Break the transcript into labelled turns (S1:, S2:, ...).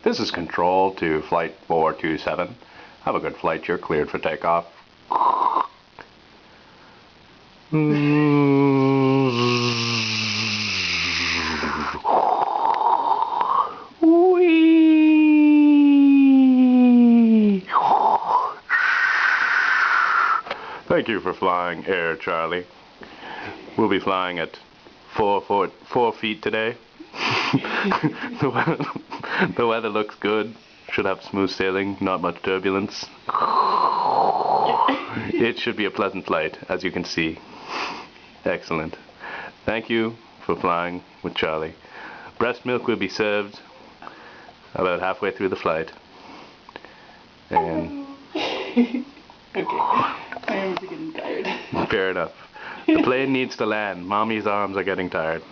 S1: This is control to flight 427. Have a good flight. You're cleared for takeoff. Thank you for flying Air Charlie. We'll be flying at 4 feet today. The weather looks good. Should have smooth sailing, not much turbulence. It should be a pleasant flight, as you can see. Excellent. Thank you for flying with Charlie. Breast milk will be served about halfway through the flight. And
S2: okay. My arms are getting tired.
S1: Fair enough. The plane needs to land. Mommy's arms are getting tired.